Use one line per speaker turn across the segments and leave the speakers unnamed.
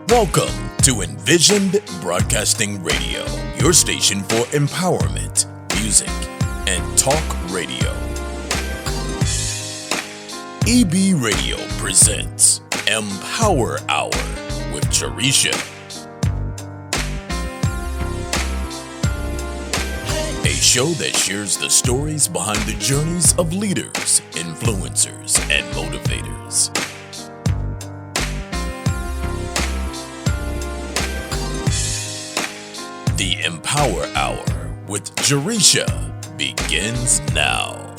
Welcome to Envisioned Broadcasting Radio, your station for empowerment, music, and talk radio. EB Radio presents Empower Hour with Jaresha. A show that shares the stories behind the journeys of leaders, influencers, and motivators. The Empower Hour with Jaresha begins now.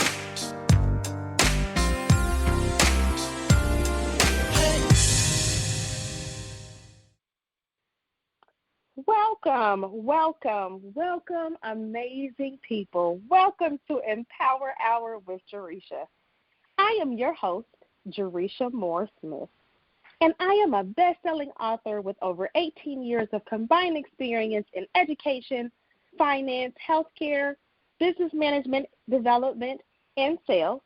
Welcome, amazing people. Welcome to Empower Hour with Jaresha. I am your host, Jaresha Moore-Smith, and I am a best-selling author with over 18 years of combined experience in education, finance, healthcare, business management, development, and sales,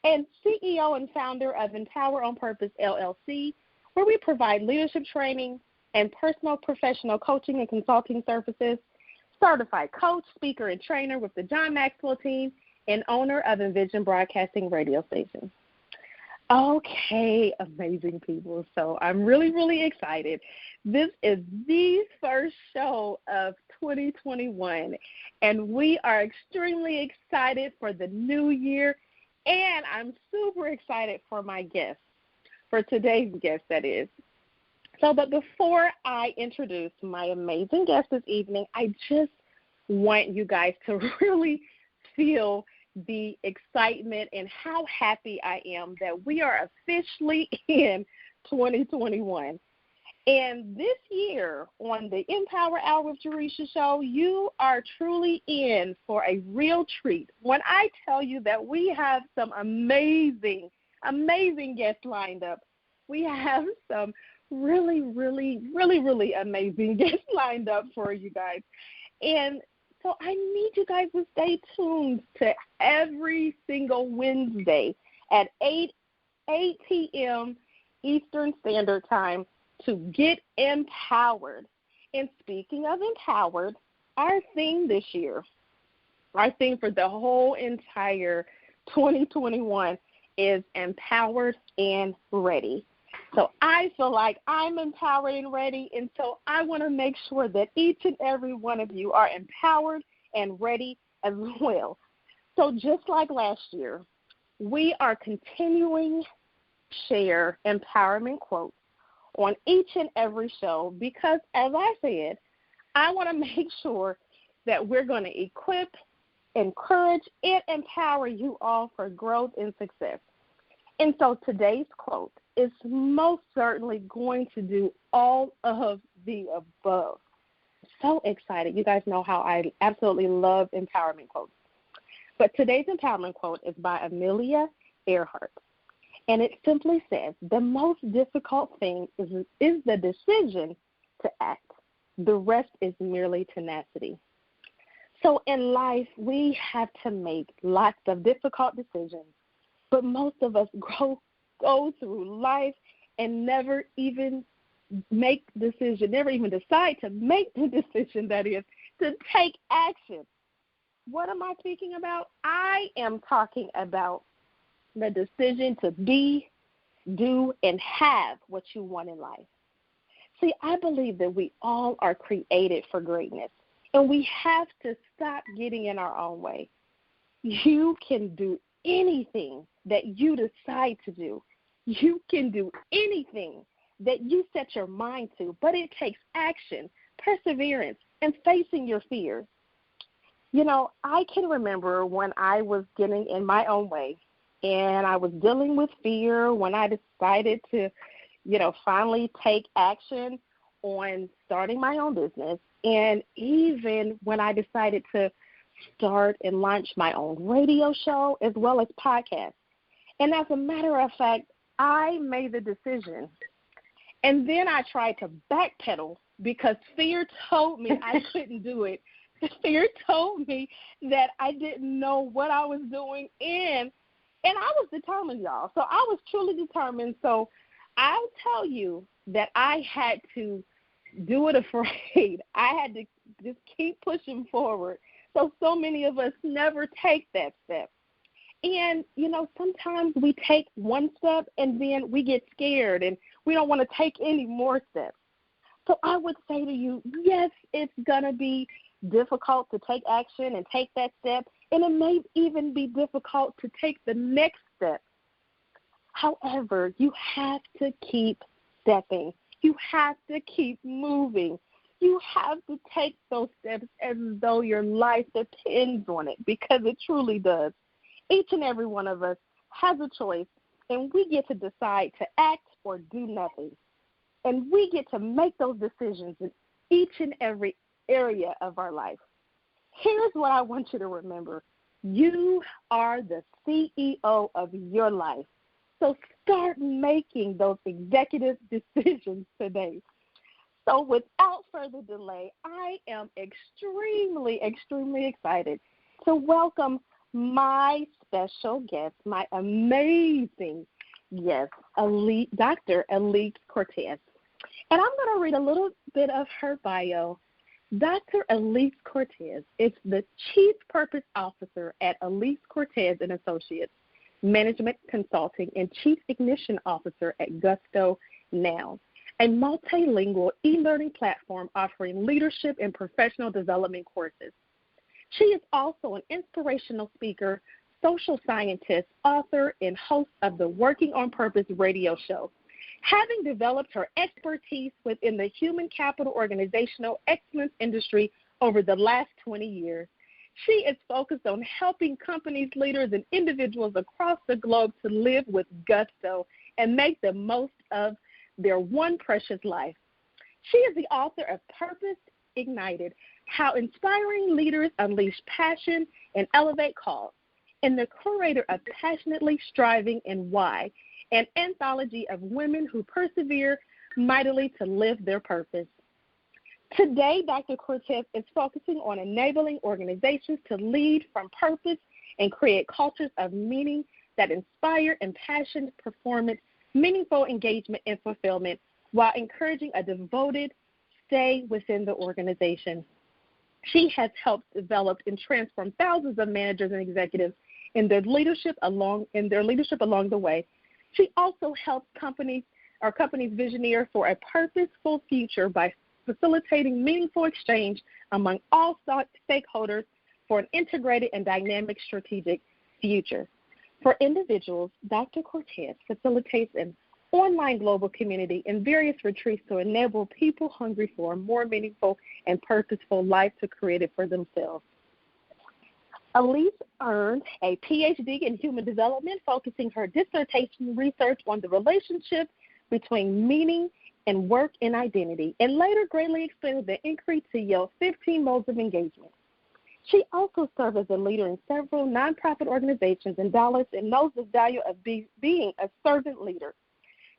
and CEO and founder of Empower on Purpose, LLC, where we provide leadership training and personal professional coaching and consulting services, certified coach, speaker, and trainer with the John Maxwell team, and owner of Envisioned Broadcasting radio station. Okay, amazing people. So I'm really excited. This is the first show of 2021, and we are extremely excited for the new year, and I'm super excited for my guest, for today's guest, that is. But before I introduce my amazing guest this evening, I just want you guys to really feel the excitement and how happy I am that we are officially in 2021. And this year on the Empower Hour with Jaresha show, you are truly in for a real treat when I tell you that we have some amazing guests lined up. We have some really amazing guests lined up for you guys. And so I need you guys to stay tuned to every single Wednesday at 8 p.m. Eastern Standard Time to get empowered. And speaking of empowered, our theme this year, our theme for the whole entire 2021 is empowered and ready. So I feel like I'm empowered and ready, and so I want to make sure that each and every one of you are empowered and ready as well. So just like last year, we are continuing to share empowerment quotes on each and every show because, as I said, I want to make sure that we're going to equip, encourage, and empower you all for growth and success. And so today's quote is most certainly going to do all of the above. So excited. You guys know how I absolutely love empowerment quotes. But today's empowerment quote is by Amelia Earhart. And it simply says, the most difficult thing is the decision to act. The rest is merely tenacity. So in life, we have to make lots of difficult decisions. But most of us go through life and never even make the decision, never even decide to make the decision, that is, to take action. What am I speaking about? I am talking about the decision to be, do, and have what you want in life. See, I believe that we all are created for greatness, and we have to stop getting in our own way. You can do anything that you decide to do. You can do anything that you set your mind to, but it takes action, perseverance, and facing your fears. You know, I can remember when I was getting in my own way and I was dealing with fear when I decided to, finally take action on starting my own business, and even when I decided to start and launch my own radio show as well as podcast. And as a matter of fact, I made the decision. And then I tried to backpedal because fear told me I couldn't do it. Fear told me that I didn't know what I was doing. And I was determined, y'all. So I was truly determined. So I'll tell you that I had to do it afraid. I had to just keep pushing forward. So many of us never take that step. And, sometimes we take one step and then we get scared and we don't want to take any more steps. So I would say to you, yes, it's going to be difficult to take action and take that step, and it may even be difficult to take the next step. However, you have to keep stepping. You have to keep moving. You have to take those steps as though your life depends on it, because it truly does. Each and every one of us has a choice, and we get to decide to act or do nothing. And we get to make those decisions in each and every area of our life. Here's what I want you to remember. You are the CEO of your life. So start making those executive decisions today. So without further delay, I am extremely, extremely excited to welcome my special guest, my amazing guest, Dr. Alise Cortez. And I'm going to read a little bit of her bio. Dr. Alise Cortez is the Chief Purpose Officer at Alise Cortez and Associates, Management Consulting, and Chief Ignition Officer at Gusto Now, a multilingual e-learning platform offering leadership and professional development courses. She is also an inspirational speaker, social scientist, author, and host of the Working on Purpose radio show. Having developed her expertise within the human capital organizational excellence industry over the last 20 years, she is focused on helping companies, leaders, and individuals across the globe to live with gusto and make the most of their one precious life. She is the author of Purpose Ignited, How Inspiring Leaders Unleash Passion and Elevate Cause, and the curator of Passionately Striving and Why, an anthology of women who persevere mightily to live their purpose. Today, Dr. Cortez is focusing on enabling organizations to lead from purpose and create cultures of meaning that inspire impassioned performance, meaningful engagement, and fulfillment, while encouraging a devoted stay within the organization. She has helped develop and transform thousands of managers and executives in their leadership along the way. She also helps companies visioneer for a purposeful future by facilitating meaningful exchange among all stakeholders for an integrated and dynamic strategic future. For individuals, Dr. Cortez facilitates an online global community and various retreats to enable people hungry for a more meaningful and purposeful life to create it for themselves. Alise earned a PhD in human development, focusing her dissertation research on the relationship between meaning and work and identity, and later greatly expanded the inquiry to yield 15 modes of engagement. She also served as a leader in several nonprofit organizations in Dallas and knows the value of being a servant leader.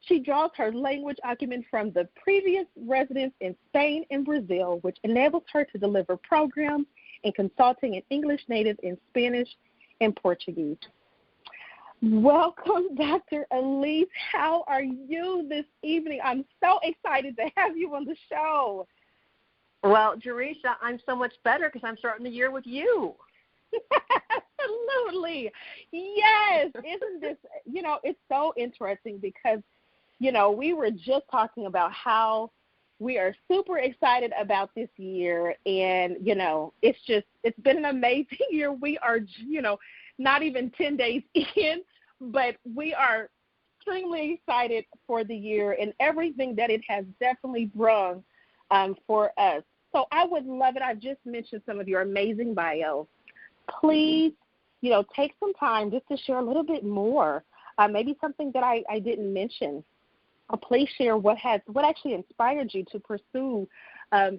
She draws her language acumen from the previous residence in Spain and Brazil, which enables her to deliver programs and consulting in English native, in Spanish, and Portuguese. Welcome, Dr. Alise. How are you this evening? I'm so excited to have you on the show.
Well, Jaresha, I'm so much better because I'm starting the year with you.
Absolutely. Yes. Isn't this, it's so interesting because, we were just talking about how we are super excited about this year, and, it's been an amazing year. We are, not even 10 days in, but we are extremely excited for the year and everything that it has definitely brought for us. So I would love it. I've just mentioned some of your amazing bio. Please, take some time just to share a little bit more, maybe something that I didn't mention. Please share what actually inspired you to pursue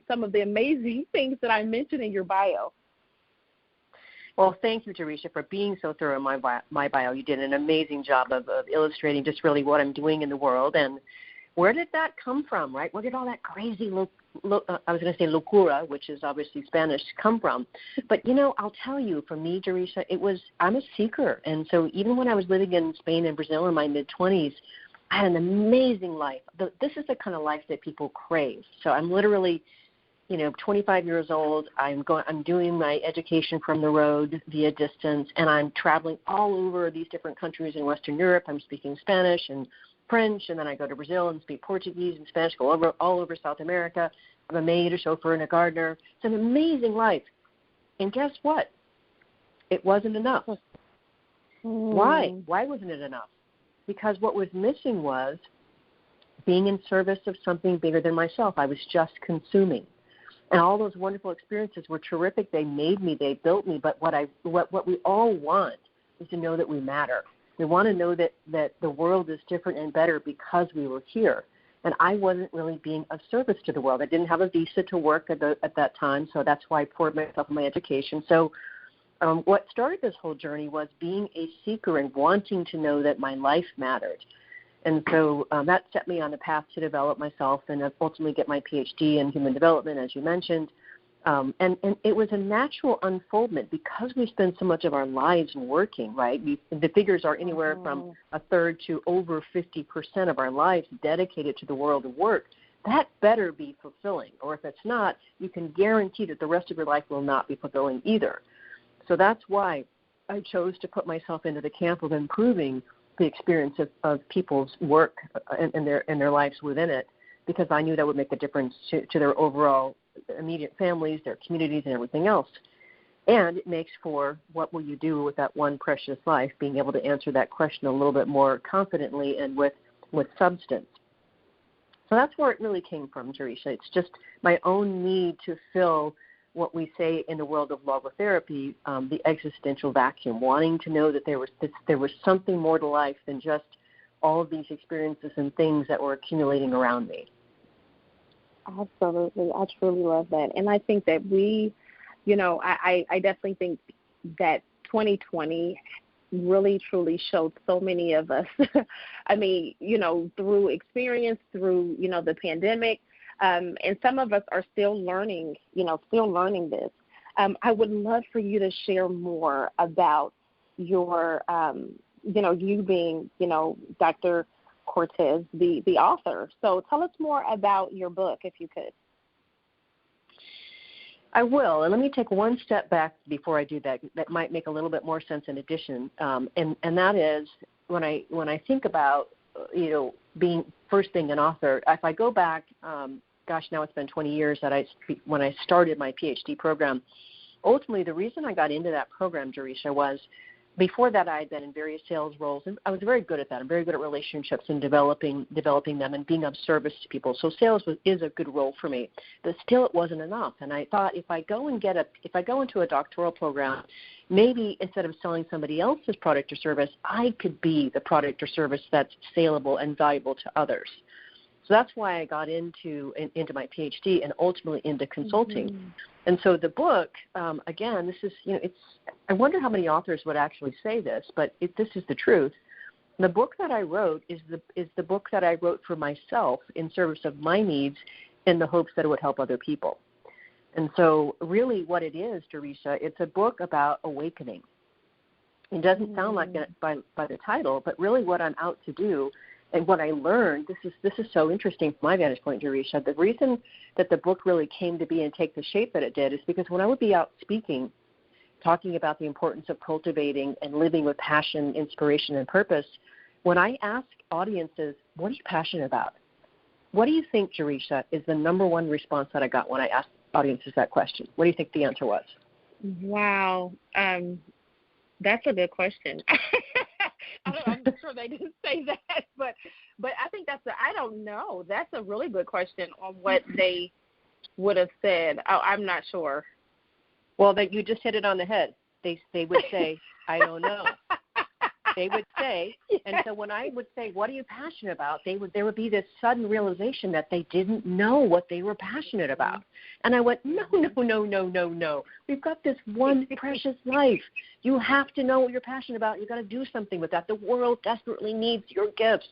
some of the amazing things that I mentioned in your bio.
Well, thank you, Jaresha, for being so thorough in my bio. You did an amazing job of illustrating just really what I'm doing in the world. And where did that come from, right? Where did all that crazy, locura, which is obviously Spanish, come from? But, I'll tell you, for me, Jaresha, I'm a seeker. And so even when I was living in Spain and Brazil in my mid-20s, I had an amazing life. This is the kind of life that people crave. So I'm literally, 25 years old. I'm doing my education from the road via distance, and I'm traveling all over these different countries in Western Europe. I'm speaking Spanish and French, and then I go to Brazil and speak Portuguese and Spanish, go all over South America. I'm a maid, a chauffeur, and a gardener. It's an amazing life. And guess what? It wasn't enough. Why? Why wasn't it enough? Because what was missing was being in service of something bigger than myself. I was just consuming. And all those wonderful experiences were terrific. They made me. They built me. But what we all want is to know that we matter. We want to know that the world is different and better because we were here. And I wasn't really being of service to the world. I didn't have a visa to work at that time, so that's why I poured myself in my education. So what started this whole journey was being a seeker and wanting to know that my life mattered. And so that set me on the path to develop myself and ultimately get my PhD in human development, as you mentioned. And it was a natural unfoldment because we spend so much of our lives working, right? The figures are anywhere from a third to over 50% of our lives dedicated to the world of work. That better be fulfilling. Or if it's not, you can guarantee that the rest of your life will not be fulfilling either. So that's why I chose to put myself into the camp of improving the experience of people's work and their lives within it, because I knew that would make a difference to their overall immediate families, their communities, and everything else. And it makes for what will you do with that one precious life, being able to answer that question a little bit more confidently and with substance. So that's where it really came from, Jaresha. It's just my own need to fill what we say in the world of logotherapy, the existential vacuum, wanting to know that there was something more to life than just all of these experiences and things that were accumulating around me.
Absolutely. I truly love that. And I think that I definitely think that 2020 really, truly showed so many of us, I mean, through experience, through, the pandemic, and some of us are still learning this. I would love for you to share more about your, you being, Dr. Cortez, the author. So tell us more about your book, if you could.
I will, and let me take one step back before I do that. That might make a little bit more sense in addition, and that is when I think about being an author. If I go back, now it's been 20 years when I started my PhD program. Ultimately, the reason I got into that program, Jaresha, was before that I had been in various sales roles, and I was very good at that. I'm very good at relationships and developing them and being of service to people. So sales is a good role for me, but still it wasn't enough. And I thought if I go into a doctoral program, maybe instead of selling somebody else's product or service, I could be the product or service that's saleable and valuable to others. So that's why I got into my PhD and ultimately into consulting. Mm-hmm. And so the book, again, this is, I wonder how many authors would actually say this, but this is the truth. The book that I wrote is the book that I wrote for myself in service of my needs in the hopes that it would help other people. And so really what it is, Jaresha, it's a book about awakening. It doesn't sound like it by the title, but really what I'm out to do and what I learned, this is so interesting from my vantage point, Jaresha. The reason that the book really came to be and take the shape that it did is because when I would be out speaking, talking about the importance of cultivating and living with passion, inspiration, and purpose, when I ask audiences, what are you passionate about? What do you think, Jaresha, is the number one response that I got when I asked audiences that question? What do you think the answer was?
Wow. That's a good question. I'm sure they didn't say that, but I think I don't know. That's a really good question on what they would have said. I'm not sure.
Well, you just hit it on the head. They would say, I don't know. They would say, and so when I would say, what are you passionate about, there would be this sudden realization that they didn't know what they were passionate about. And I went, no. We've got this one precious life. You have to know what you're passionate about. You've got to do something with that. The world desperately needs your gifts.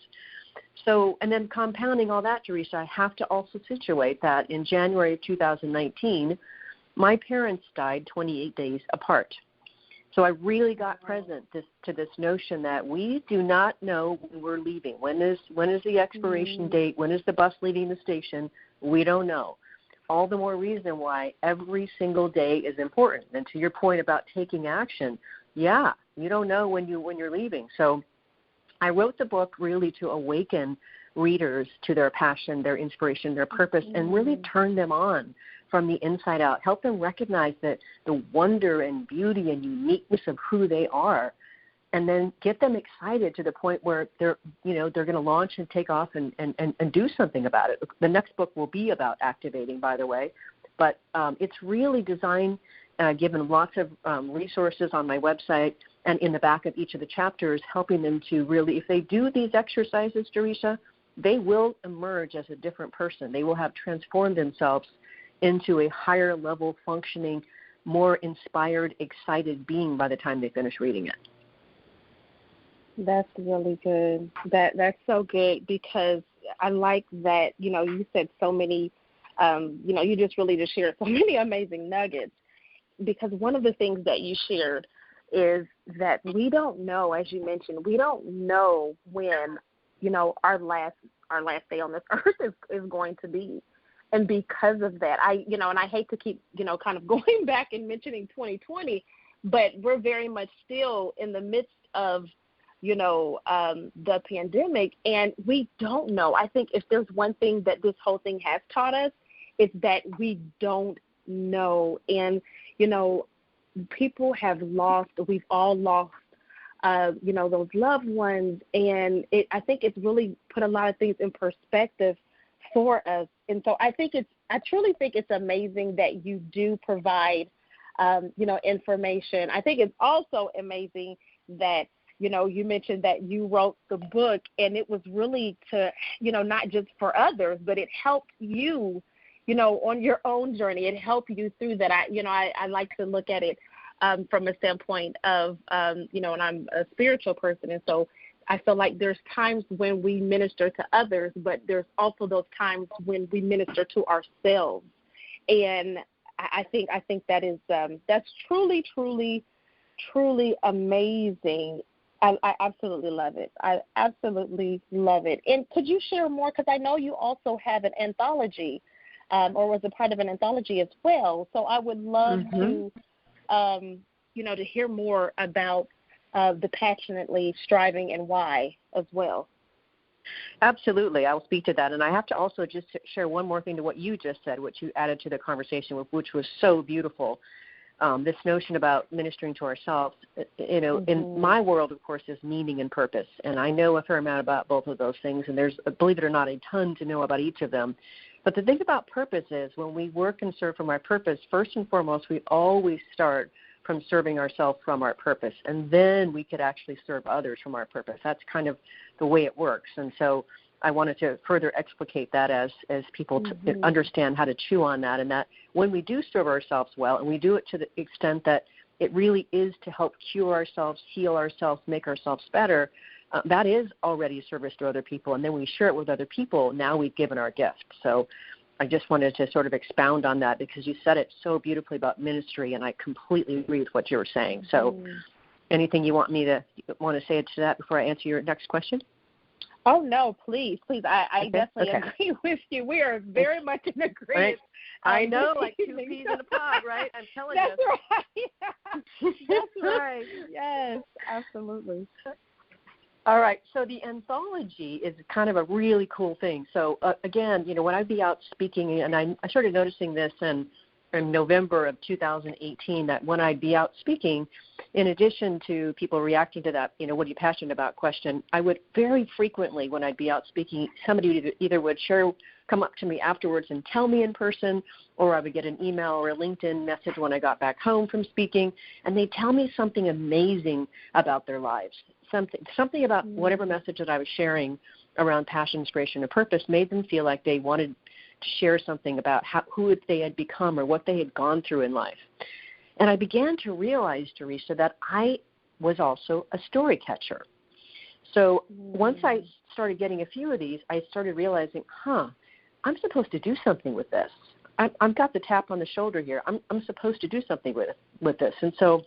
So, and then compounding all that, Jaresha, I have to also situate that in January of 2019, my parents died 28 days apart. So I really got present to this notion that we do not know when we're leaving. When is the expiration date? When is the bus leaving the station? We don't know. All the more reason why every single day is important. And to your point about taking action, yeah, you don't know when you're leaving. So I wrote the book really to awaken readers to their passion, their inspiration, their purpose, and really turn them on from the inside out. Help them recognize that the wonder and beauty and uniqueness of who they are, and then get them excited to the point where they're going to launch and take off and do something about it. The next book will be about activating, by the way, but it's really designed, given lots of resources on my website and in the back of each of the chapters, helping them to really, if they do these exercises, Jaresha, they will emerge as a different person. They will have transformed themselves into a higher level functioning, more inspired, excited being by the time they finish reading it.
That's really good. That's so good, because I like that, you said so many, you just shared so many amazing nuggets, because one of the things that you shared is that we don't know, as you mentioned, we don't know when, our last day on this earth is going to be. And because of that, and I hate to keep, kind of going back and mentioning 2020, but we're very much still in the midst of, the pandemic, and we don't know. I think if there's one thing that this whole thing has taught us, it's that we don't know. And, people have lost, we've all lost, those loved ones. And I think it's really put a lot of things in perspective for us. And so I truly think it's amazing that you do provide, information. I think it's also amazing that, you mentioned that you wrote the book, and it was really to, not just for others, but it helped you, on your own journey. It helped you through that. I like to look at it from a standpoint of, and I'm a spiritual person. And so I feel like there's times when we minister to others, but there's also those times when we minister to ourselves. And I think that is, that's truly, truly, truly amazing. I absolutely love it. I absolutely love it. And could you share more? Because I know you also have an anthology, or was a part of an anthology as well. So I would love to, to hear more about the Passionately Striving and Why as well.
Absolutely. I'll speak to that. And I have to also just share one more thing to what you just said, which you added to the conversation, which was so beautiful. This notion about ministering to ourselves, in my world, of course, is meaning and purpose. And I know a fair amount about both of those things, and there's, believe it or not, a ton to know about each of them. But the thing about purpose is when we work and serve from our purpose, first and foremost, we always start from serving ourselves from our purpose, and then we could actually serve others from our purpose. That's kind of the way it works. And so I wanted to further explicate that as people understand how to chew on that, and that when we do serve ourselves well, and we do it to the extent that it really is to help cure ourselves, heal ourselves, make ourselves better, that is already service to other people. And then we share it with other people. Now we've given our gift. So I just wanted to sort of expound on that, because you said it so beautifully about ministry, and I completely agree with what you were saying. So anything you want to say to that before I answer your next question?
Oh, no, please. I definitely agree with you. We are very much in agreement.
Right. I know, like two peas in a pod, right? I'm telling
That's
you.
Right. That's right. Yes, absolutely.
All right, so the anthology is kind of a really cool thing. So, again, when I'd be out speaking, and I started noticing this in November of 2018, that when I'd be out speaking, in addition to people reacting to that, what are you passionate about question, I would very frequently, when I'd be out speaking, somebody either would come up to me afterwards and tell me in person, or I would get an email or a LinkedIn message when I got back home from speaking, and they'd tell me something amazing about their lives. Something about whatever message that I was sharing around passion, inspiration, and purpose made them feel like they wanted to share something about who they had become or what they had gone through in life. And I began to realize, Jaresha, that I was also a story catcher. So once I started getting a few of these, I started realizing, I'm supposed to do something with this. I've got the tap on the shoulder here. I'm supposed to do something with this. And so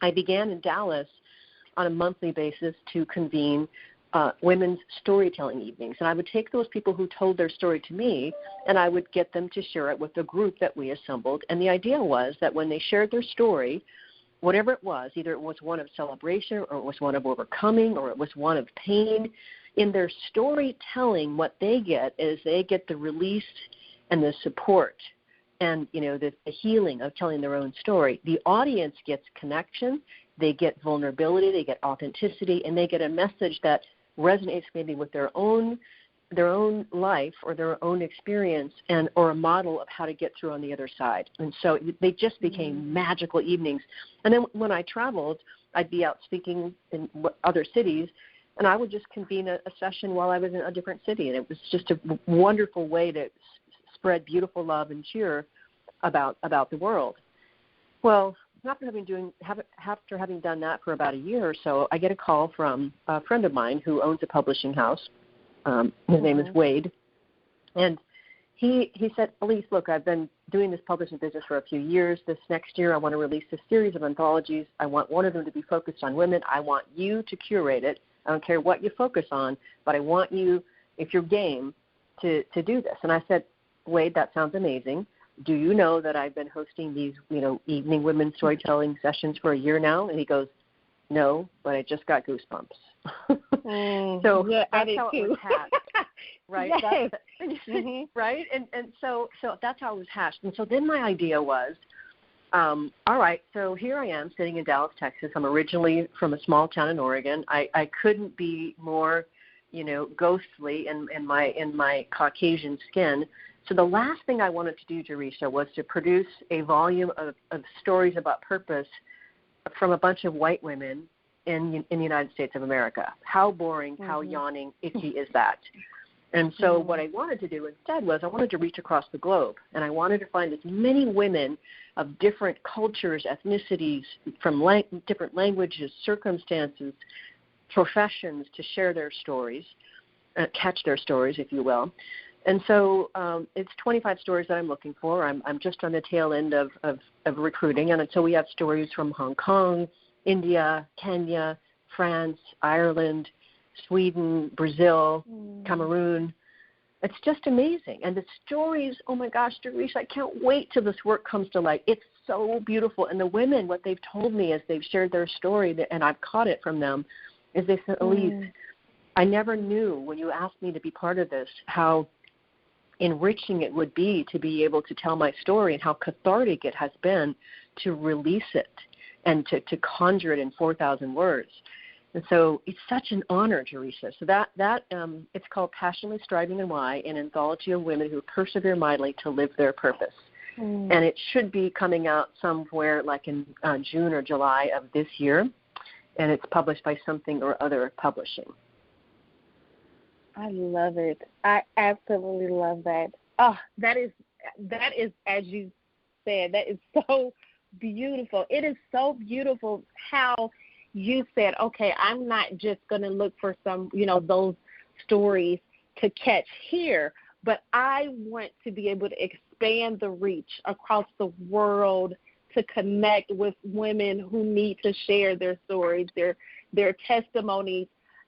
I began in Dallas on a monthly basis to convene women's storytelling evenings. And I would take those people who told their story to me, and I would get them to share it with the group that we assembled. And the idea was that when they shared their story, whatever it was, either it was one of celebration or it was one of overcoming or it was one of pain, in their storytelling, what they get is they get the release and the support and, the healing of telling their own story. The audience gets connection, they get vulnerability, they get authenticity, and they get a message that resonates maybe with their own life or their own experience or a model of how to get through on the other side. And so they just became magical evenings. And then when I traveled, I'd be out speaking in other cities, and I would just convene a session while I was in a different city. And it was just a wonderful way to spread beautiful love and cheer about the world. Well, after having done that for about a year or so, I get a call from a friend of mine who owns a publishing house. His name is Wade. And he said, Alise, look, I've been doing this publishing business for a few years. This next year I want to release a series of anthologies. I want one of them to be focused on women. I want you to curate it. I don't care what you focus on, but I want you, if you're game, to do this. And I said, Wade, that sounds amazing. Do you know that I've been hosting these, evening women's storytelling sessions for a year now? And he goes, no, but I just got goosebumps. So
yeah,
that's
I did
how
too.
it was hatched, right?
Yes.
Right? And so that's how it was hatched. And so then my idea was, all right, so here I am sitting in Dallas, Texas. I'm originally from a small town in Oregon. I couldn't be more, ghostly in my Caucasian skin. So the last thing I wanted to do, Jaresha, was to produce a volume of stories about purpose from a bunch of white women in the United States of America. How boring, how yawning, icky is that? And so what I wanted to do instead was I wanted to reach across the globe, and I wanted to find as many women of different cultures, ethnicities, from different languages, circumstances, professions to share their stories, catch their stories, if you will. And so it's 25 stories that I'm looking for. I'm just on the tail end of recruiting. And so we have stories from Hong Kong, India, Kenya, France, Ireland, Sweden, Brazil, Cameroon. It's just amazing. And the stories, oh my gosh, Jaresha, I can't wait till this work comes to light. It's so beautiful. And the women, what they've told me as they've shared their story, and I've caught it from them, is they said, Alise, I never knew when you asked me to be part of this how enriching it would be to be able to tell my story and how cathartic it has been to release it and to conjure it in 4,000 words. And so it's such an honor, Jaresha. So that it's called Passionately Striving and Why, an anthology of women who persevere mightily to live their purpose. And it should be coming out somewhere like in June or July of this year, and it's published by Something or Other Publishing.
I love it. I absolutely love that. Oh, that is, as you said, that is so beautiful. It is so beautiful how you said, okay, I'm not just going to look for some, those stories to catch here, but I want to be able to expand the reach across the world to connect with women who need to share their stories, their testimonies.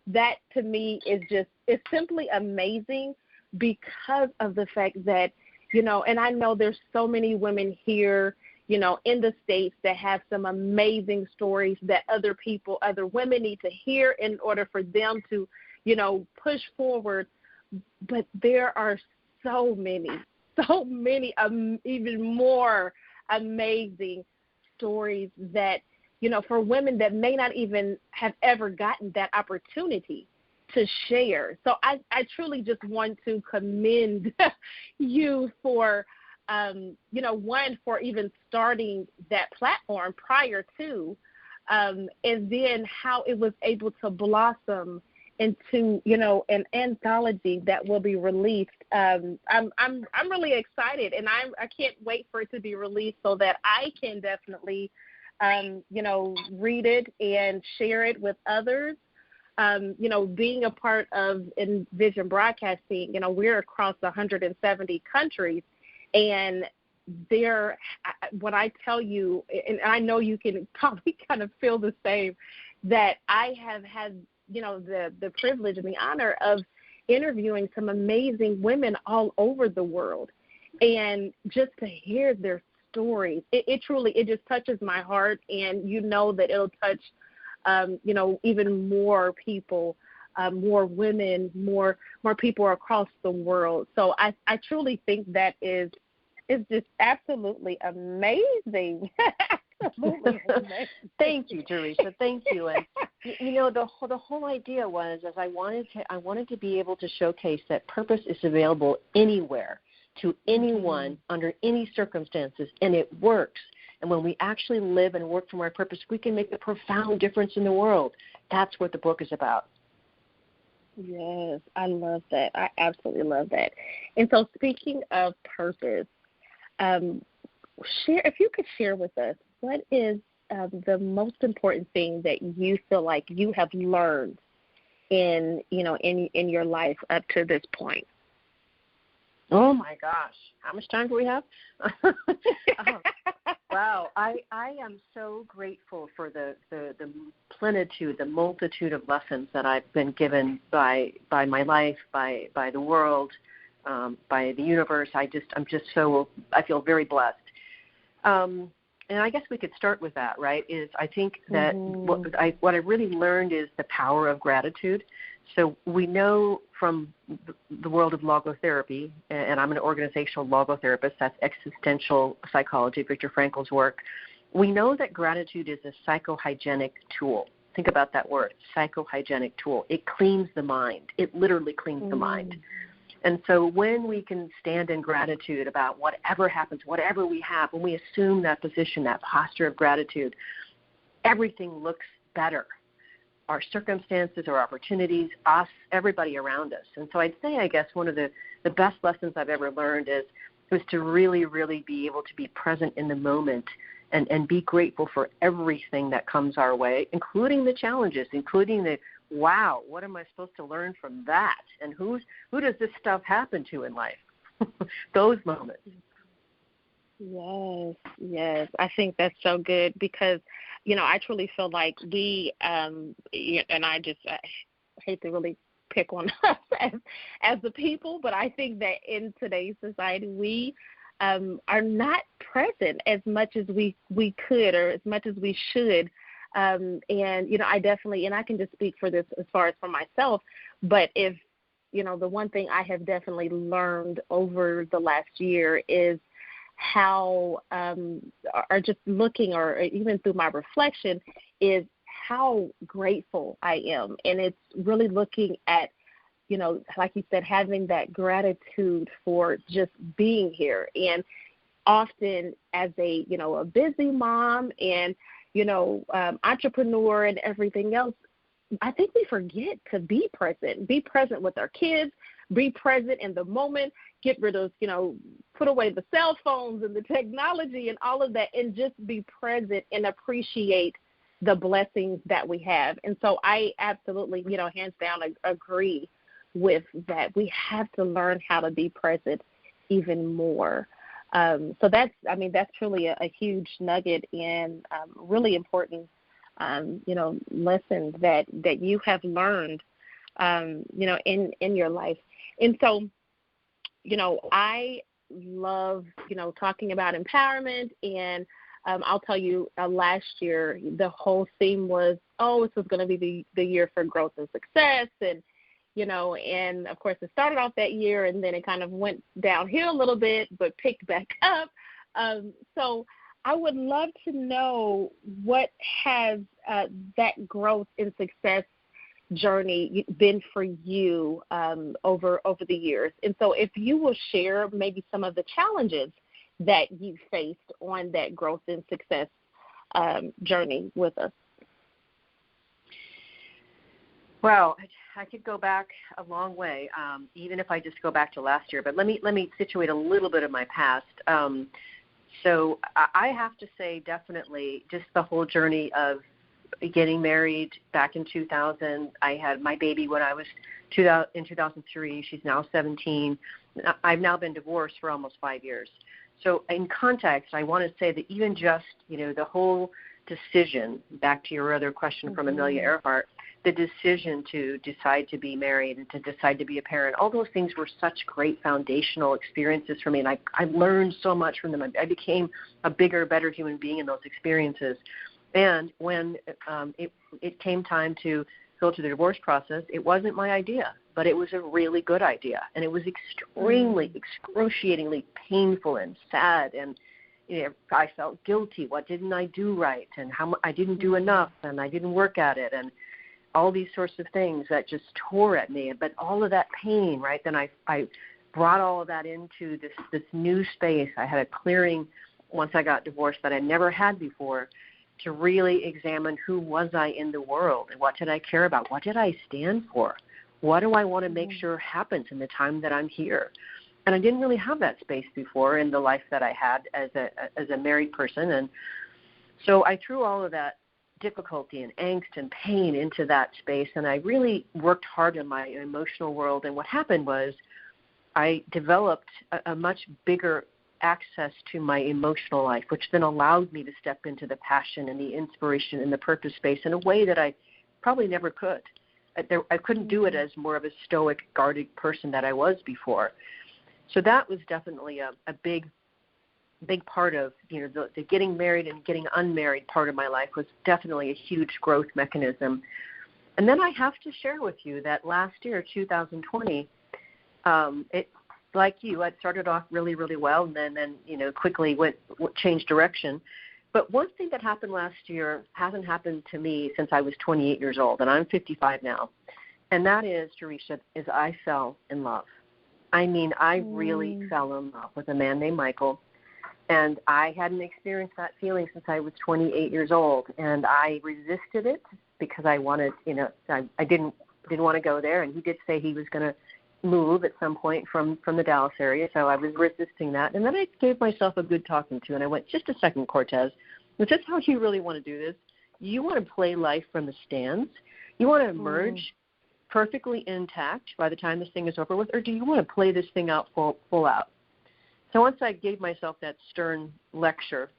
That to me is it's simply amazing because of the fact that, and I know there's so many women here, in the States that have some amazing stories that other women need to hear in order for them to, push forward. But there are so many even more amazing stories that, for women that may not even have ever gotten that opportunity to share. So I truly just want to commend you for, one, for even starting that platform prior to, and then how it was able to blossom into, an anthology that will be released. I'm really excited, and I can't wait for it to be released so that I can definitely, read it and share it with others. Being a part of Envisioned Broadcasting, we're across 170 countries, and when I tell you, and I know you can probably kind of feel the same, that I have had, the privilege and the honor of interviewing some amazing women all over the world. And just to hear their stories, it truly just touches my heart, and that it'll touch, even more people, more women, more people across the world. So I truly think that is just absolutely amazing. Absolutely amazing.
Thank you, Jaresha. Thank you. And the whole idea was, as I wanted to be able to showcase that purpose is available anywhere, to anyone, under any circumstances, and it works. And when we actually live and work from our purpose, we can make a profound difference in the world. That's what the book is about.
Yes, I love that. I absolutely love that. And so, speaking of purpose, if you could share with us, what is the most important thing that you feel like you have learned in your life up to this point?
Oh my gosh, how much time do we have? Wow, I am so grateful for the plenitude, the multitude of lessons that I've been given by my life, by the world, by the universe. I feel very blessed. And I guess we could start with that, right? I think that what I really learned is the power of gratitude. So we know from the world of logotherapy, and I'm an organizational logotherapist, that's existential psychology, Viktor Frankl's work. We know that gratitude is a psychohygienic tool. Think about that word, psychohygienic tool. It cleans the mind. It literally cleans the mind. And so when we can stand in gratitude about whatever happens, whatever we have, when we assume that position, that posture of gratitude, everything looks better. Our circumstances, our opportunities, us, everybody around us. And so I'd say, I guess, one of the best lessons I've ever learned was to really, really be able to be present in the moment and be grateful for everything that comes our way, including the challenges, including the, wow, what am I supposed to learn from that? And who does this stuff happen to in life? Those moments.
Yes. I think that's so good because, I truly feel like we, and I hate to really pick on us as the people, but I think that in today's society, we are not present as much as we could or as much as we should. And, I definitely, and I can just speak for this as far as for myself, but if, the one thing I have definitely learned over the last year is how, or just looking or even through my reflection, is how grateful I am. And it's really looking at, like you said, having that gratitude for just being here. And often as a busy mom and, entrepreneur and everything else, I think we forget to be present with our kids, be present in the moment, get rid of, put away the cell phones and the technology and all of that, and just be present and appreciate the blessings that we have. And so I absolutely, hands down agree with that. We have to learn how to be present even more. So that's truly a huge nugget and really important, lesson that you have learned, in your life. And so, I love, talking about empowerment. And I'll tell you, last year, the whole theme was, this was going to be the year for growth and success. And, and of course it started off that year and then it kind of went downhill a little bit, but picked back up. So I would love to know what has that growth and success journey been for you over the years. And so if you will share maybe some of the challenges that you faced on that growth and success journey with us.
Well, I could go back a long way, even if I just go back to last year. But let me situate a little bit of my past. So I have to say definitely just the whole journey of getting married back in 2000. I had my baby when I was in 2003. She's now 17. I've now been divorced for almost 5 years. So in context, I want to say that even just, the whole decision, back to your other question from Amelia Earhart, the decision to decide to be married and to decide to be a parent, all those things were such great foundational experiences for me, and I learned so much from them. I became a bigger, better human being in those experiences. And when it came time to go through the divorce process, it wasn't my idea, but it was a really good idea, and it was extremely, excruciatingly painful and sad, and I felt guilty. What didn't I do right, and how I didn't do enough, and I didn't work at it, and all these sorts of things that just tore at me. But all of that pain, right, then I brought all of that into this new space. I had a clearing once I got divorced that I never had before, to really examine who was I in the world, and what did I care about, what did I stand for, what do I want to make sure happens in the time that I'm here. And I didn't really have that space before in the life that I had as a married person. And so I threw all of that difficulty and angst and pain into that space, and I really worked hard in my emotional world. And what happened was I developed a much bigger access to my emotional life, which then allowed me to step into the passion and the inspiration and the purpose space in a way that I probably never could. I couldn't do it as more of a stoic, guarded person that I was before. So that was definitely a big part of, the getting married and getting unmarried part of my life was definitely a huge growth mechanism. And then I have to share with you that last year, 2020, it, like you, I started off really, really well, and then quickly changed direction. But one thing that happened last year hasn't happened to me since I was 28 years old, and I'm 55 now. And that is, Jaresha, is I fell in love. I mean, I really fell in love with a man named Michael, and I hadn't experienced that feeling since I was 28 years old, and I resisted it because I wanted, I didn't want to go there, and he did say he was going to move at some point from the Dallas area, so I was resisting that. And then I gave myself a good talking to, and I went, just a second, Cortez, is this how you really want to do this? You want to play life from the stands? You want to emerge perfectly intact by the time this thing is over with, or do you want to play this thing out full out? So once I gave myself that stern lecture,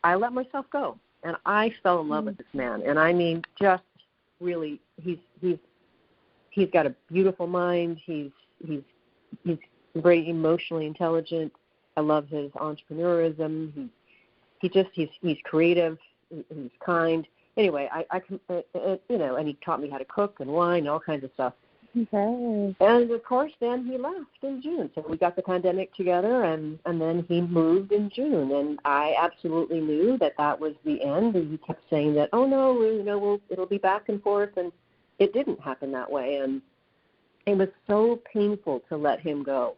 I let myself go, and I fell in love with this man. And I mean, just really, he's got a beautiful mind. He's very emotionally intelligent. I love his entrepreneurism. He's creative. He's kind. Anyway, and he taught me how to cook and wine, all kinds of stuff. Okay. And of course, then he left in June. So we got the pandemic together, and then he moved in June. And I absolutely knew that was the end. And he kept saying that, oh no, it'll be back and forth, and it didn't happen that way. And it was so painful to let him go.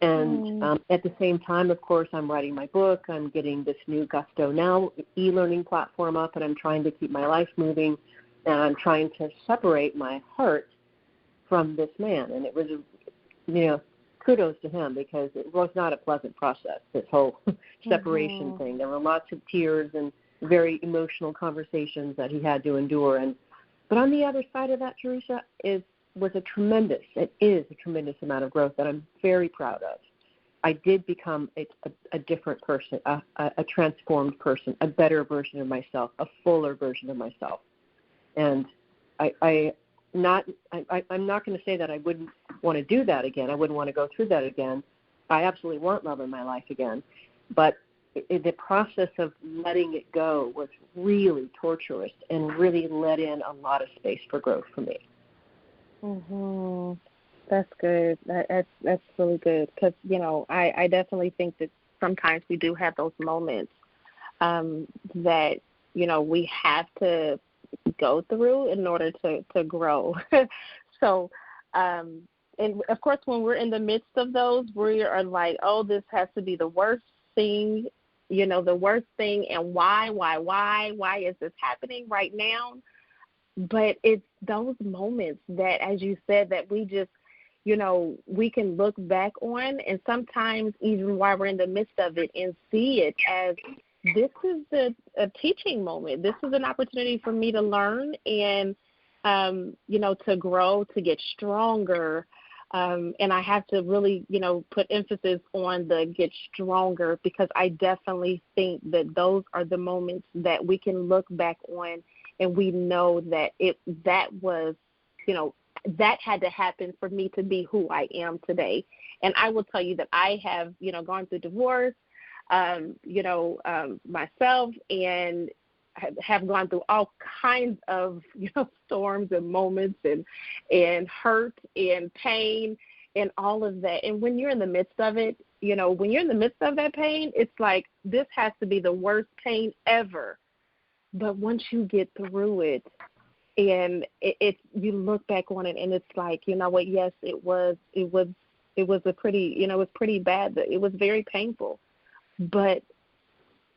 And at the same time, of course, I'm writing my book. I'm getting this new Gusto Now e-learning platform up, and I'm trying to keep my life moving, and I'm trying to separate my heart from this man. And it was, kudos to him, because it was not a pleasant process, this whole separation thing. There were lots of tears and very emotional conversations that he had to endure. But on the other side of that, Jaresha, it is a tremendous amount of growth that I'm very proud of. I did become a different person, a transformed person, a better version of myself, a fuller version of myself. And I'm not going to say that I wouldn't want to do that again. I wouldn't want to go through that again. I absolutely want love in my life again. But the process of letting it go was really torturous and really let in a lot of space for growth for me.
That's good. That's really good, because I definitely think that sometimes we do have those moments that we have to go through in order to grow. So, and of course, when we're in the midst of those, we are like, oh, this has to be the worst thing, the worst thing, and why is this happening right now? But it's those moments that, as you said, that we just, we can look back on, and sometimes even while we're in the midst of it, and see it as this is a teaching moment. This is an opportunity for me to learn and, to grow, to get stronger, And I have to really, put emphasis on the get stronger, because I definitely think that those are the moments that we can look back on and we know that that was, that had to happen for me to be who I am today. And I will tell you that I have, gone through divorce, myself, and have gone through all kinds of, storms and moments and hurt and pain and all of that. And when you're in the midst of it, when you're in the midst of that pain, it's like, this has to be the worst pain ever. But once you get through it, and you look back on it, and it's like, you know what? Yes, it was a pretty, it was pretty bad. It was very painful, but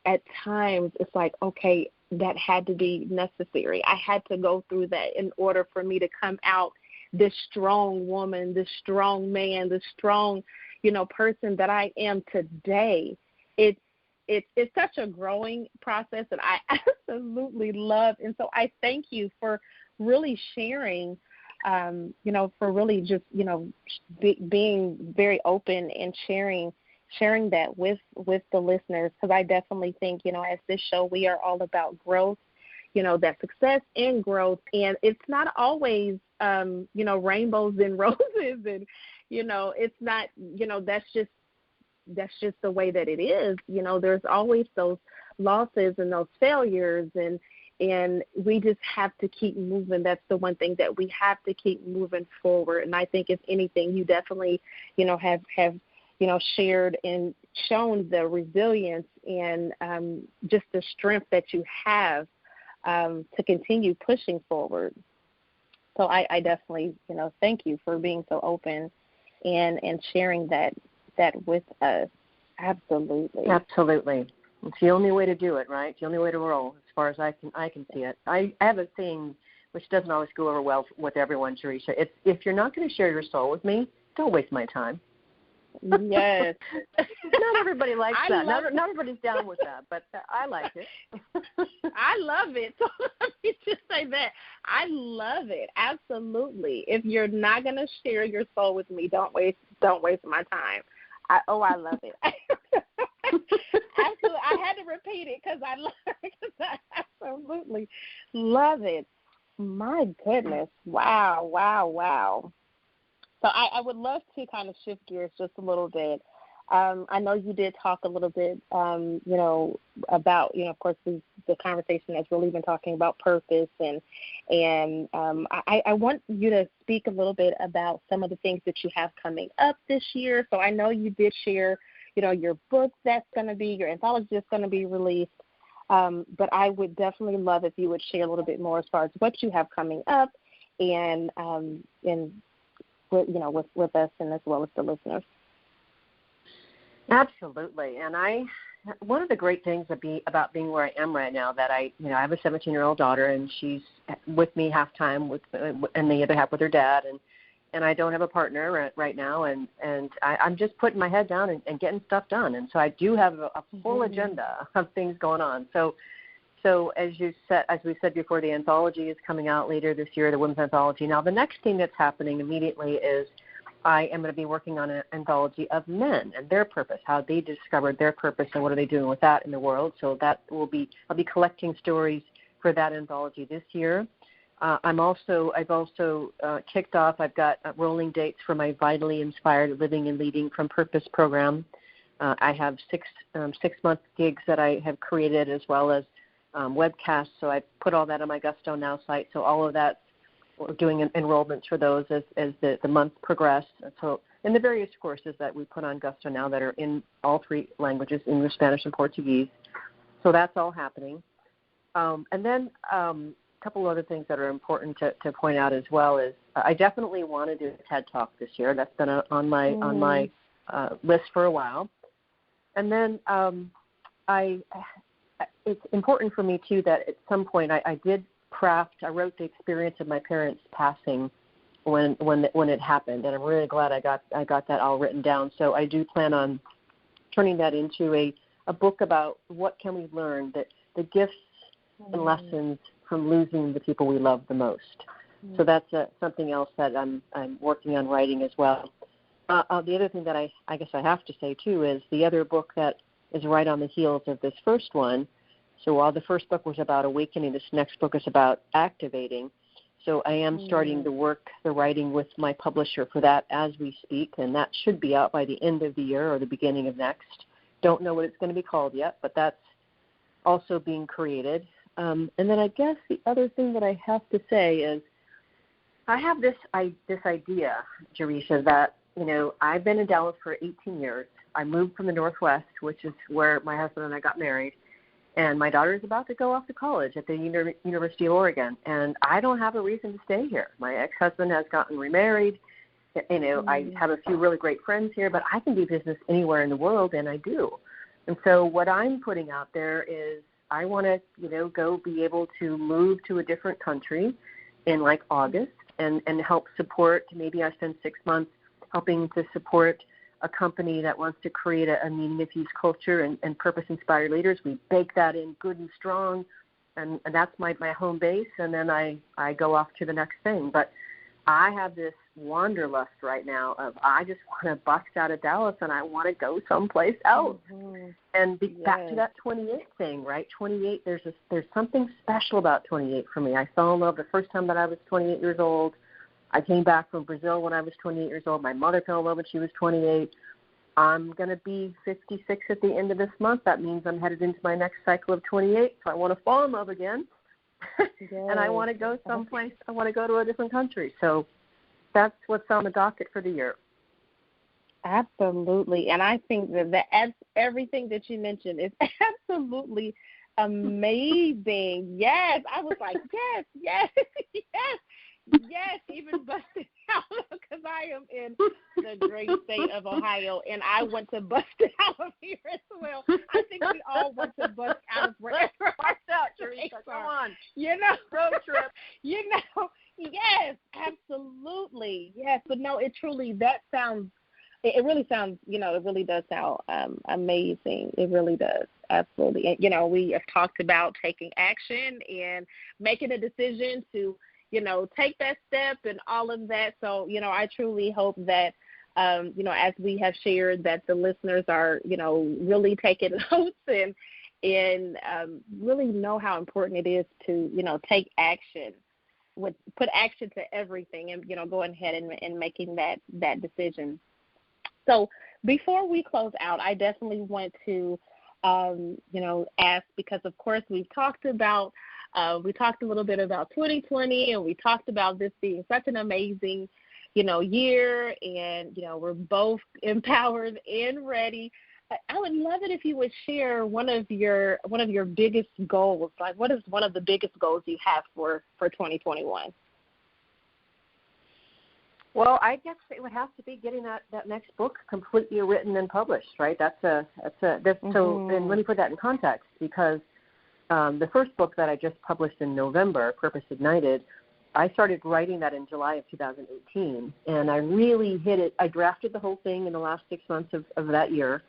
at times it's like, okay, that had to be necessary. I had to go through that in order for me to come out this strong woman, this strong man, this strong, person that I am today. It's such a growing process that I absolutely love. And so I thank you for really sharing, for really just, being very open and sharing that with the listeners, because I definitely think, as this show, we are all about growth, that success and growth. And it's not always, rainbows and roses, and, it's not, that's just the way that it is. There's always those losses and those failures, and we just have to keep moving. That's the one thing, that we have to keep moving forward. And I think, if anything, you definitely, have shared and shown the resilience and just the strength that you have to continue pushing forward. So I definitely, thank you for being so open and sharing that with us. Absolutely.
Absolutely. It's the only way to do it, right? It's the only way to roll, as far as I can see it. I have a saying which doesn't always go over well with everyone, Jaresha. It's, if you're not going to share your soul with me, don't waste my time.
Yes.
Not everybody likes that. Not everybody's down with that, but I like it.
I love it. So let me just say that. I love it. Absolutely. If you're not going to share your soul with me, don't waste my time. I love it. Absolutely. I had to repeat it because I absolutely love it. My goodness. Wow. So I would love to kind of shift gears just a little bit. I know you did talk a little bit, about, of course, the conversation that's really been talking about purpose, and I want you to speak a little bit about some of the things that you have coming up this year. So I know you did share, your book that's going to be, your anthology that's going to be released, but I would definitely love if you would share a little bit more as far as what you have coming up, and with us, and as well as the listeners.
Absolutely. And one of the great things about being where I am right now, that I have a 17-year-old daughter, and she's with me half time and the other half with her dad, and I don't have a partner right now, and I'm just putting my head down and getting stuff done. And so I do have a full agenda of things going on. So as we said before, the anthology is coming out later this year, the Women's Anthology. Now, the next thing that's happening immediately is I am going to be working on an anthology of men and their purpose, how they discovered their purpose and what are they doing with that in the world. So I'll be collecting stories for that anthology this year. I've also kicked off. I've got rolling dates for my Vitally Inspired Living and Leading from Purpose program. I have 6-month gigs that I have created, as well as webcasts. So I put all that on my Gusto Now site. So all of that, we're doing enrollments for those as the months progress. So in the various courses that we put on Gusto Now that are in all 3 languages, English, Spanish, and Portuguese. So that's all happening. And then a couple other things that are important to point out as well is I definitely want to do a TED Talk this year. That's been on my list for a while. And then it's important for me, too, that at some point I wrote the experience of my parents passing when it happened, and I'm really glad I got that all written down. So I do plan on turning that into a book about what can we learn, that the gifts and lessons from losing the people we love the most. So that's something else that I'm working on writing as well. The other thing that I guess I have to say, too, is the other book that is right on the heels of this first one. So while the first book was about awakening, this next book is about activating. So I am starting the writing with my publisher for that as we speak, and that should be out by the end of the year or the beginning of next. Don't know what it's going to be called yet, but that's also being created. And then I guess the other thing that I have to say is I have this idea, Jaresha, that, I've been in Dallas for 18 years. I moved from the Northwest, which is where my husband and I got married. And my daughter is about to go off to college at the University of Oregon, and I don't have a reason to stay here. My ex-husband has gotten remarried. I have a few really great friends here, but I can do business anywhere in the world, and I do. And so what I'm putting out there is I want to, go be able to move to a different country in like August and help support. Maybe I spend 6 months helping to support a company that wants to create a meaning-infused culture and purpose-inspired leaders. We bake that in good and strong, and that's my home base, and then I go off to the next thing. But I have this wanderlust right now of I just want to bust out of Dallas, and I want to go someplace else. And back to that 28 thing, right? 28, there's something special about 28 for me. I fell in love the first time that I was 28 years old. I came back from Brazil when I was 28 years old. My mother fell in love when she was 28. I'm going to be 56 at the end of this month. That means I'm headed into my next cycle of 28, so I want to fall in love again. And I want to go someplace. I want to go to a different country. So that's what's on the docket for the year.
Absolutely. And I think that everything that you mentioned is absolutely amazing. Yes. I was like, yes. Yes, even busted out because I am in the great state of Ohio, and I want to bust it out of here as well. I think we all want to bust out of wherever our
Jaresha, come on.
Road trip. Yes, absolutely. Yes, but no, it really does sound, it really does sound amazing. It really does. Absolutely. And, we have talked about taking action and making a decision to take that step and all of that. So, I truly hope that, as we have shared, that the listeners are, really taking notes and really know how important it is to, take action, put action to everything and, going ahead and making that decision. So before we close out, I definitely want to, ask, because, of course, we talked a little bit about 2020, and we talked about this being such an amazing, year, and, we're both empowered and ready. I would love it if you would share one of your biggest goals. Like, what is one of the biggest goals you have for 2021?
Well, I guess it would have to be getting that next book completely written and published, right? So, and let me put that in context, because the first book that I just published in November, Purpose Ignited, I started writing that in July of 2018, and I really hit it. I drafted the whole thing in the last 6 months of that year,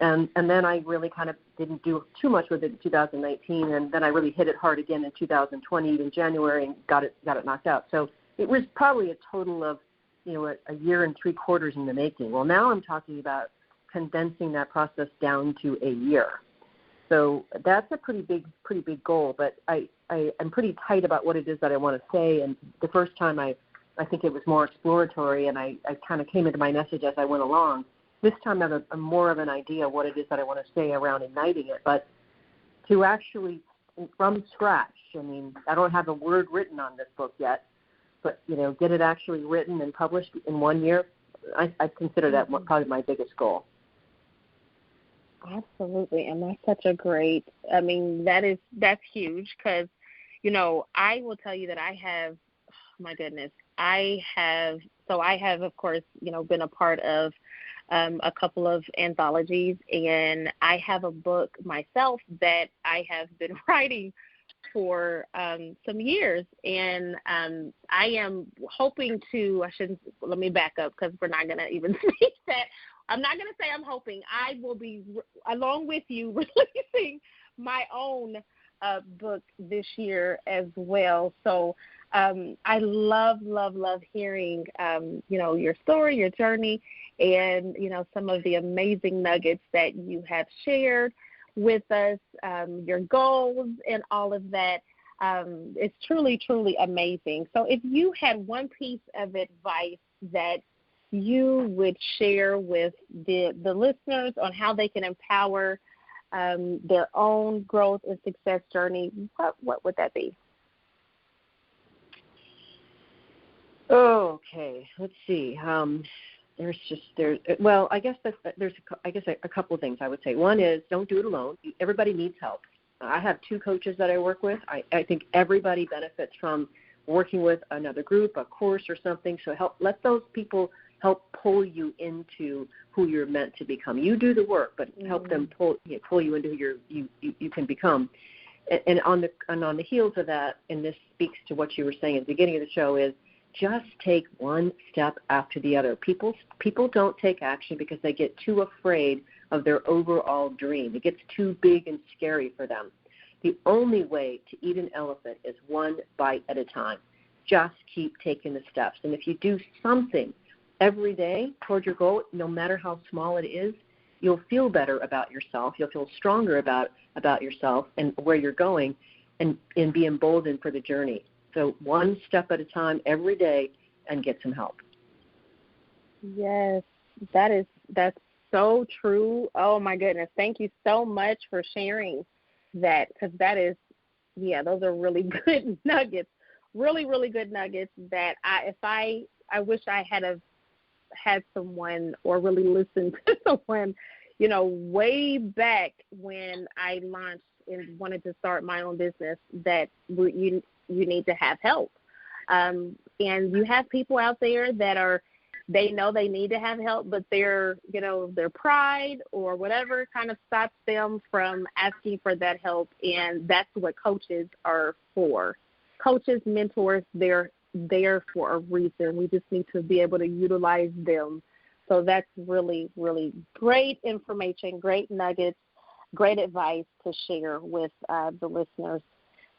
and then I really kind of didn't do too much with it in 2019, and then I really hit it hard again in 2020 in January and got it knocked out. So it was probably a total of a year and 3 quarters in the making. Well, now I'm talking about condensing that process down to a year. So that's a pretty big goal, but I'm pretty tight about what it is that I want to say. And the first time I think it was more exploratory, and I kind of came into my message as I went along. This time I have a more of an idea of what it is that I want to say around igniting it. But to actually, from scratch, I don't have a word written on this book yet, but, get it actually written and published in 1 year, I consider that probably my biggest goal.
Absolutely, and that's such a great, that's huge, because, I will tell you that I have, I have, of course, been a part of a couple of anthologies, and I have a book myself that I have been writing for some years, and I am hoping to, let me back up, because we're not going to even speak that. I'm not going to say I'm hoping. I will be, along with you, releasing my own book this year as well. So I love hearing, your story, your journey, and, some of the amazing nuggets that you have shared with us, your goals and all of that. It's truly, truly amazing. So if you had one piece of advice that you would share with the listeners on how they can empower their own growth and success journey, what would that be?
Okay, let's see. I guess there's a couple of things I would say. One is don't do it alone. Everybody needs help. I have 2 coaches that I work with. I think everybody benefits from working with another group, a course or something. So let those people help pull you into who you're meant to become. You do the work, but help them pull you into who you can become. And on the heels of that, and this speaks to what you were saying at the beginning of the show, is just take one step after the other. People don't take action because they get too afraid of their overall dream. It gets too big and scary for them. The only way to eat an elephant is one bite at a time. Just keep taking the steps. And if you do something every day toward your goal, no matter how small it is, you'll feel better about yourself. You'll feel stronger about yourself and where you're going, and be emboldened for the journey. So one step at a time every day, and get some help.
Yes, that's so true. Oh, my goodness. Thank you so much for sharing that, because that is, those are really good nuggets, really, really good nuggets that I wish I had someone, or really listened to someone, way back when I launched and wanted to start my own business, that you need to have help. And you have people out there that they know they need to have help, but their pride or whatever kind of stops them from asking for that help. And that's what coaches are for. Coaches, mentors, they're there for a reason. We just need to be able to utilize them. So that's really, really great information, great nuggets, great advice to share with the listeners.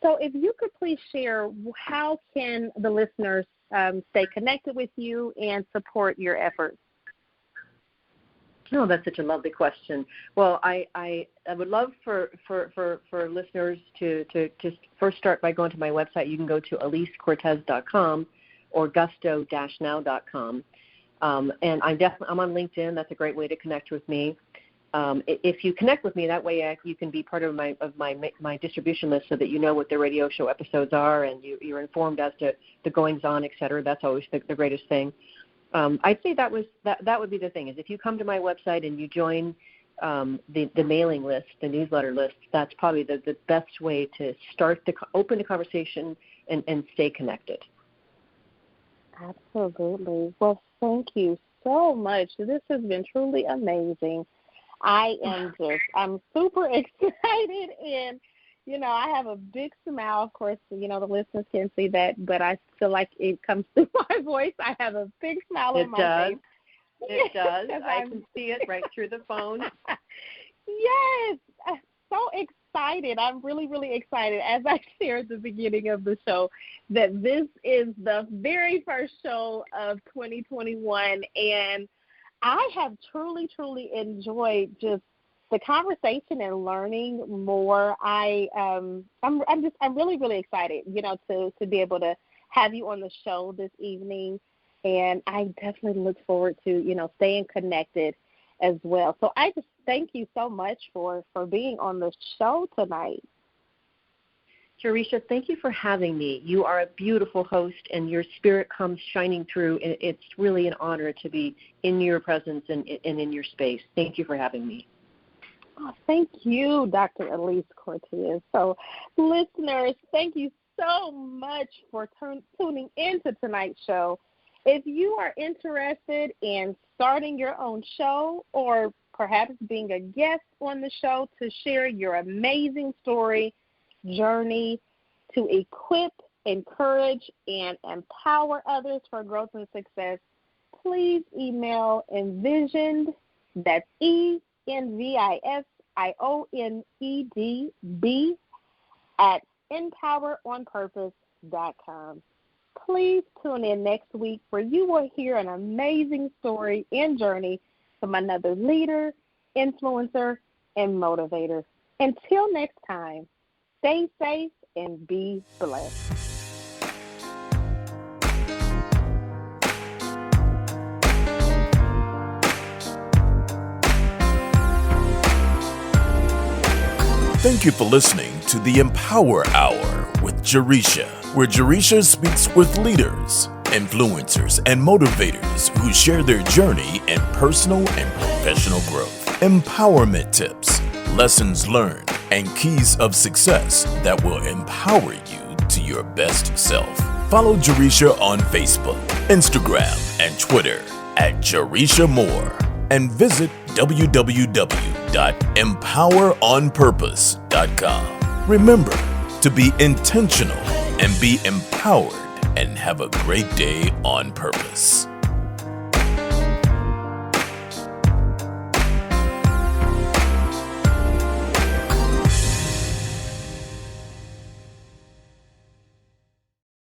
So if you could please share, how can the listeners stay connected with you and support your efforts?
Oh, that's such a lovely question. Well, I would love for listeners to first start by going to my website. You can go to alisecortez.com or gusto-now.com. And I'm on LinkedIn. That's a great way to connect with me. If you connect with me that way, you can be part of my distribution list, so that you know what the radio show episodes are, and you're informed as to the goings on, et cetera. That's always the greatest thing. I'd say that would be the thing, is if you come to my website and you join the mailing list, the newsletter list, that's probably the best way to open the conversation and stay connected.
Absolutely. Well, thank you so much. This has been truly amazing. I'm super excited, and, I have a big smile. Of course, the listeners can't see that, but I feel like it comes through my voice. I have a big smile on my face.
It does. I can see it right through the phone.
Yes. I'm so excited. I'm really, really excited, as I shared at the beginning of the show, that this is the very first show of 2021, and I have truly, truly enjoyed just the conversation and learning more. I'm really, really excited, to be able to have you on the show this evening, and I definitely look forward to, staying connected as well. So I just thank you so much for being on the show tonight.
Jaresha, thank you for having me. You are a beautiful host, and your spirit comes shining through, and it's really an honor to be in your presence and in your space. Thank you for having me.
Oh, thank you, Dr. Alise Cortez. So, listeners, thank you so much for tuning into tonight's show. If you are interested in starting your own show, or perhaps being a guest on the show to share your amazing story, journey, to equip, encourage, and empower others for growth and success, please email Envisioned, that's ENVISIONEDB, at empoweronpurpose.com. Please tune in next week where you will hear an amazing story and journey from another leader, influencer, and motivator. Until next time, stay safe and be blessed.
Thank you for listening to the Empower Hour with Jaresha, where Jaresha speaks with leaders, influencers, and motivators who share their journey in personal and professional growth, empowerment tips, lessons learned, and keys of success that will empower you to your best self. Follow Jaresha on Facebook, Instagram, and Twitter at Jaresha Moore, and visit www.empoweronpurpose.com. Remember to be intentional and be empowered, and have a great day on purpose.